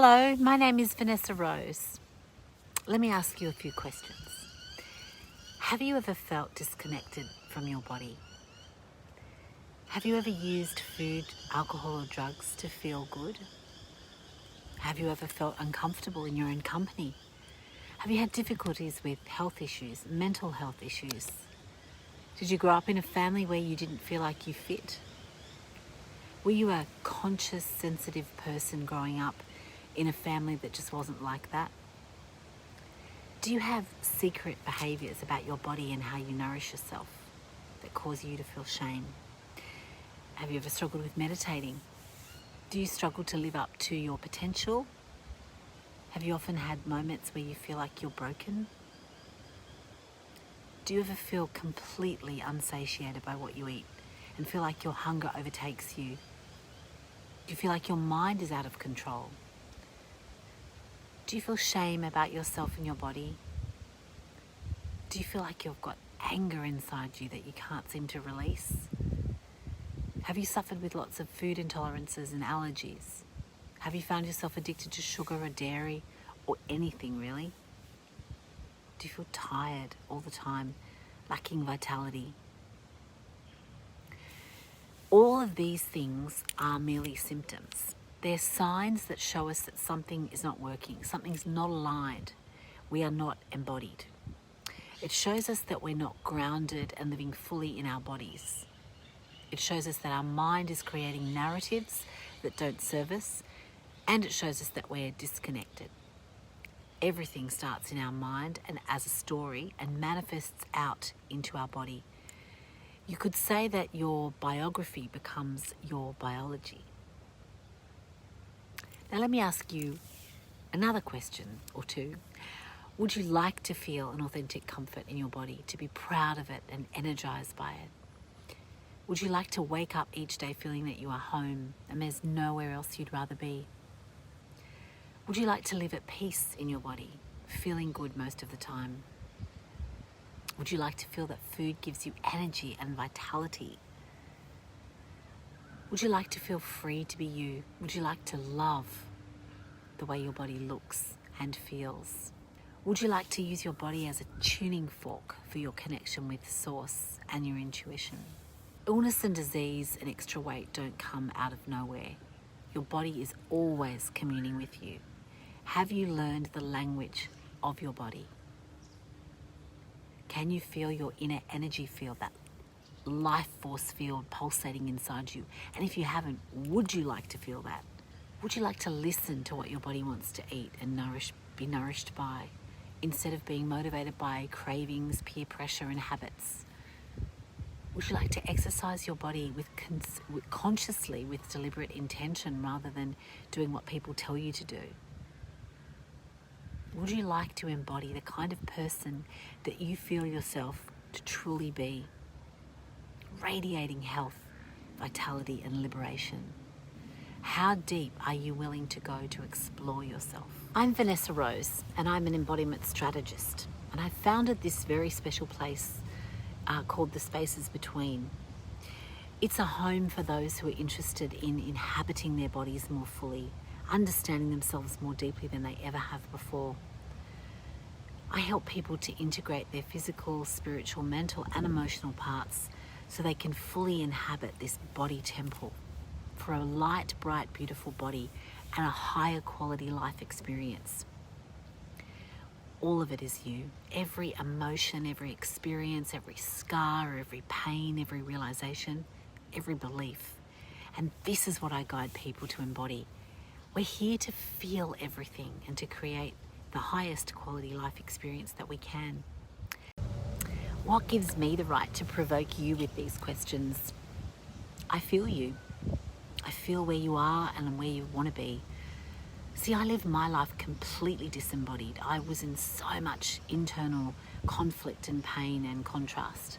Hello, my name is Vanessa Rose. Let me ask you a few questions. Have you ever felt disconnected from your body? Have you ever used food, alcohol or drugs to feel good? Have you ever felt uncomfortable in your own company? Have you had difficulties with health issues, mental health issues? Did you grow up in a family where you didn't feel like you fit? Were you a conscious, sensitive person growing up in a family that just wasn't like that? Do you have secret behaviours about your body and how you nourish yourself that cause you to feel shame? Have you ever struggled with meditating? Do you struggle to live up to your potential? Have you often had moments where you feel like you're broken? Do you ever feel completely unsatiated by what you eat and feel like your hunger overtakes you? Do you feel like your mind is out of control? Do you feel shame about yourself and your body? Do you feel like you've got anger inside you that you can't seem to release? Have you suffered with lots of food intolerances and allergies? Have you found yourself addicted to sugar or dairy or anything really? Do you feel tired all the time, lacking vitality? All of these things are merely symptoms. They're signs that show us that something is not working, something's not aligned. We are not embodied. It shows us that we're not grounded and living fully in our bodies. It shows us that our mind is creating narratives that don't serve us, and it shows us that we're disconnected. Everything starts in our mind and as a story and manifests out into our body. You could say that your biography becomes your biology. Now let me ask you another question or two. Would you like to feel an authentic comfort in your body, to be proud of it and energized by it? Would you like to wake up each day feeling that you are home and there's nowhere else you'd rather be? Would you like to live at peace in your body, feeling good most of the time? Would you like to feel that food gives you energy and vitality? Would you like to feel free to be you? Would you like to love the way your body looks and feels? Would you like to use your body as a tuning fork for your connection with Source and your intuition? Illness and disease and extra weight don't come out of nowhere. Your body is always communing with you. Have you learned the language of your body? Can you feel your inner energy field, that life force field pulsating inside you? And if you haven't, would you like to feel that? Would you like to listen to what your body wants to eat and be nourished by, instead of being motivated by cravings, peer pressure and habits? Would you like to exercise your body consciously with deliberate intention rather than doing what people tell you to do? Would you like to embody the kind of person that you feel yourself to truly be? Radiating health, vitality and liberation. How deep are you willing to go to explore yourself? I'm Vanessa Rose and I'm an embodiment strategist, and I founded this very special place called The Spaces Between. It's a home for those who are interested in inhabiting their bodies more fully, understanding themselves more deeply than they ever have before. I help people to integrate their physical, spiritual, mental and emotional parts so they can fully inhabit this body temple for a light, bright, beautiful body and a higher quality life experience. All of it is you. Every emotion, every experience, every scar, every pain, every realization, every belief. And this is what I guide people to embody. We're here to feel everything and to create the highest quality life experience that we can. What gives me the right to provoke you with these questions? I feel you. I feel where you are and where you want to be. See, I lived my life completely disembodied. I was in so much internal conflict and pain and contrast.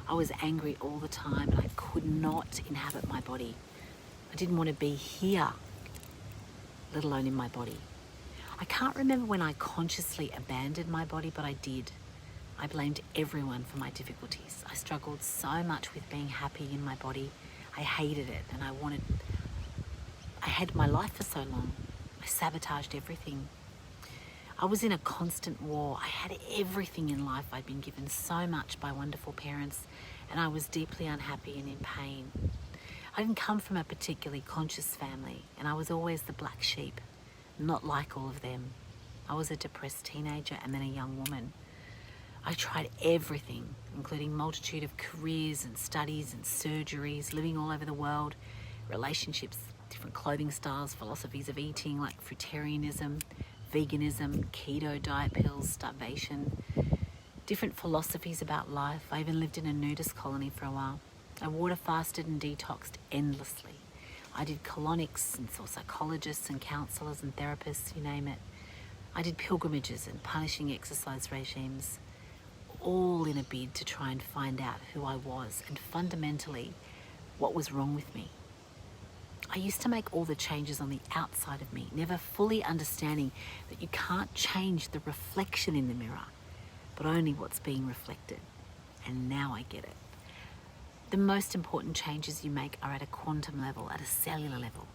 I was angry all the time and I could not inhabit my body. I didn't want to be here, let alone in my body. I can't remember when I consciously abandoned my body, but I did. I blamed everyone for my difficulties. I struggled so much with being happy in my body. I hated it and I had my life for so long. I sabotaged everything. I was in a constant war. I had everything in life. I'd been given so much by wonderful parents, and I was deeply unhappy and in pain. I didn't come from a particularly conscious family, and I was always the black sheep, not like all of them. I was a depressed teenager and then a young woman. I tried everything, including multitude of careers and studies and surgeries, living all over the world, relationships, different clothing styles, philosophies of eating like fruitarianism, veganism, keto diet pills, starvation, different philosophies about life. I even lived in a nudist colony for a while. I water fasted and detoxed endlessly. I did colonics and saw psychologists and counsellors and therapists, you name it. I did pilgrimages and punishing exercise regimes, all in a bid to try and find out who I was and fundamentally what was wrong with me. I used to make all the changes on the outside of me, never fully understanding that you can't change the reflection in the mirror, but only what's being reflected. And now I get it. The most important changes you make are at a quantum level, at a cellular level.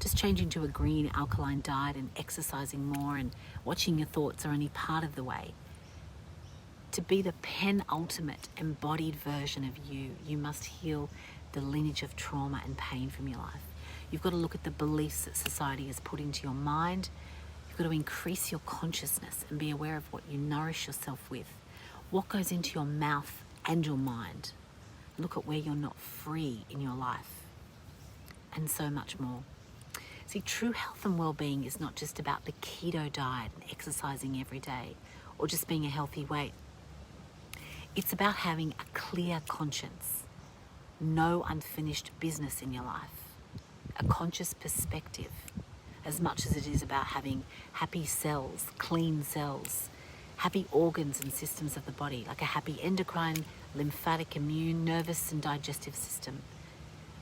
Just changing to a green alkaline diet and exercising more and watching your thoughts are only part of the way. To be the penultimate embodied version of you, you must heal the lineage of trauma and pain from your life. You've got to look at the beliefs that society has put into your mind. You've got to increase your consciousness and be aware of what you nourish yourself with, what goes into your mouth and your mind. Look at where you're not free in your life, and so much more. See, true health and well-being is not just about the keto diet and exercising every day or just being a healthy weight. It's about having a clear conscience, no unfinished business in your life, a conscious perspective, as much as it is about having happy cells, clean cells, happy organs and systems of the body, like a happy endocrine, lymphatic, immune, nervous and digestive system,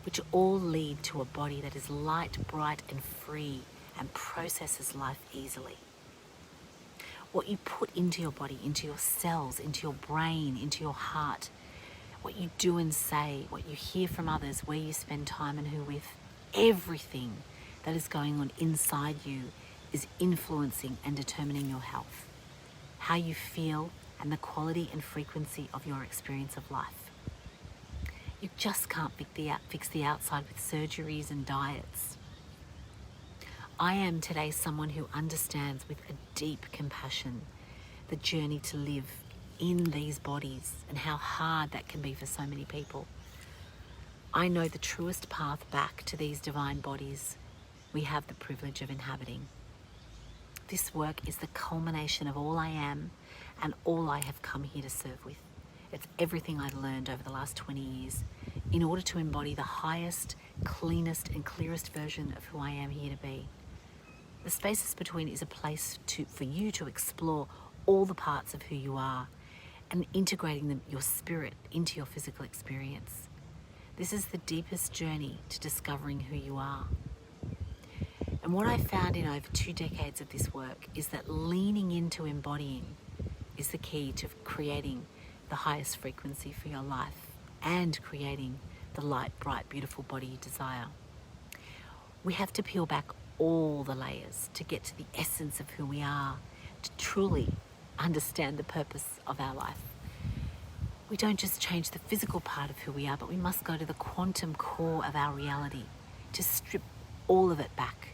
which all lead to a body that is light, bright and free and processes life easily. What you put into your body, into your cells, into your brain, into your heart, what you do and say, what you hear from others, where you spend time and who with, everything that is going on inside you is influencing and determining your health, how you feel, and the quality and frequency of your experience of life. You just can't fix the outside with surgeries and diets. I am today someone who understands with a deep compassion the journey to live in these bodies and how hard that can be for so many people. I know the truest path back to these divine bodies we have the privilege of inhabiting. This work is the culmination of all I am and all I have come here to serve with. It's everything I've learned over the last 20 years in order to embody the highest, cleanest and clearest version of who I am here to be. The spaces between is a place for you to explore all the parts of who you are and integrating your spirit into your physical experience. This is the deepest journey to discovering who you are. And what I found in over 2 decades of this work is that leaning into embodying is the key to creating the highest frequency for your life and creating the light, bright, beautiful body you desire. We have to peel back all the layers to get to the essence of who we are, to truly understand the purpose of our life. We don't just change the physical part of who we are, but we must go to the quantum core of our reality to strip all of it back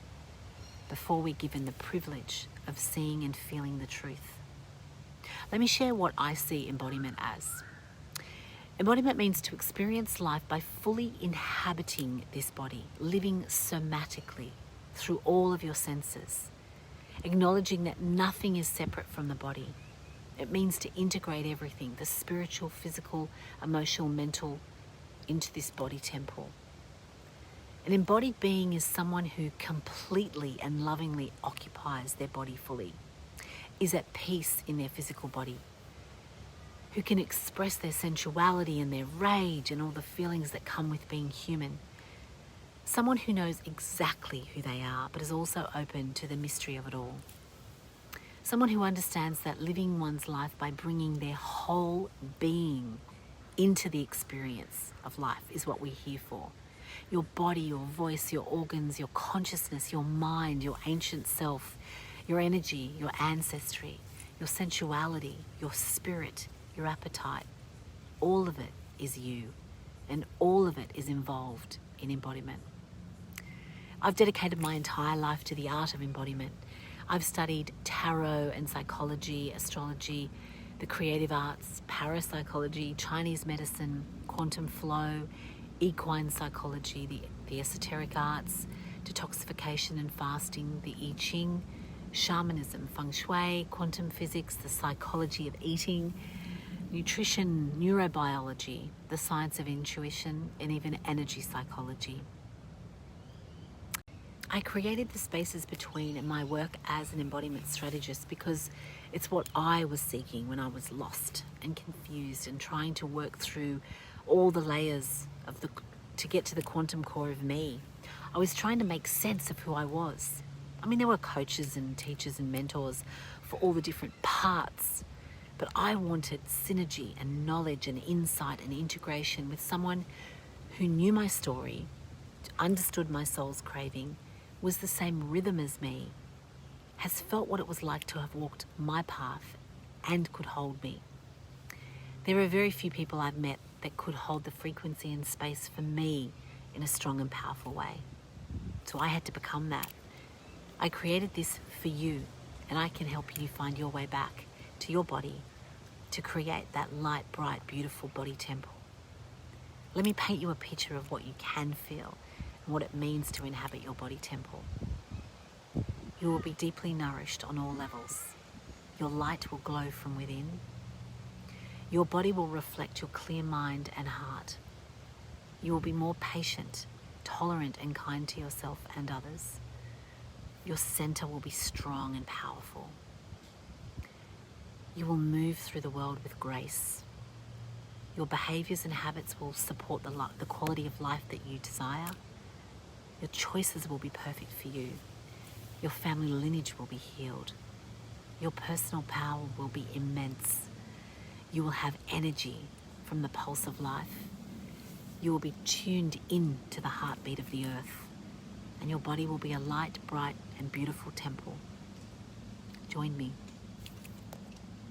before we're given the privilege of seeing and feeling the truth. Let me share what I see embodiment as. Embodiment means to experience life by fully inhabiting this body, living somatically through all of your senses, acknowledging that nothing is separate from the body. It means to integrate everything, the spiritual, physical, emotional, mental, into this body temple. An embodied being is someone who completely and lovingly occupies their body fully, is at peace in their physical body, who can express their sensuality and their rage and all the feelings that come with being human. Someone who knows exactly who they are, but is also open to the mystery of it all. Someone who understands that living one's life by bringing their whole being into the experience of life is what we're here for. your body, your voice, your organs, your consciousness, your mind, your ancient self, your energy, your ancestry, your sensuality, your spirit, your appetite. All of it is you, and all of it is involved in embodiment. I've dedicated my entire life to the art of embodiment. I've studied tarot and psychology, astrology, the creative arts, parapsychology, Chinese medicine, quantum flow, equine psychology, the esoteric arts, detoxification and fasting, the I Ching, shamanism, feng shui, quantum physics, the psychology of eating, nutrition, neurobiology, the science of intuition, and even energy psychology. I created the spaces between my work as an embodiment strategist because it's what I was seeking when I was lost and confused and trying to work through all the layers to get to the quantum core of me. I was trying to make sense of who I was. I mean, there were coaches and teachers and mentors for all the different parts, but I wanted synergy and knowledge and insight and integration with someone who knew my story, understood my soul's craving, was the same rhythm as me, has felt what it was like to have walked my path and could hold me. There are very few people I've met that could hold the frequency and space for me in a strong and powerful way. So I had to become that. I created this for you, and I can help you find your way back to your body to create that light, bright, beautiful body temple. Let me paint you a picture of what you can feel and what it means to inhabit your body temple. You will be deeply nourished on all levels. Your light will glow from within. Your body will reflect your clear mind and heart. You will be more patient, tolerant, and kind to yourself and others. Your center will be strong and powerful. You will move through the world with grace. Your behaviors and habits will support the quality of life that you desire. Your choices will be perfect for you. Your family lineage will be healed. Your personal power will be immense. You will have energy from the pulse of life. You will be tuned in to the heartbeat of the earth, and your body will be a light, bright, and beautiful temple. Join me.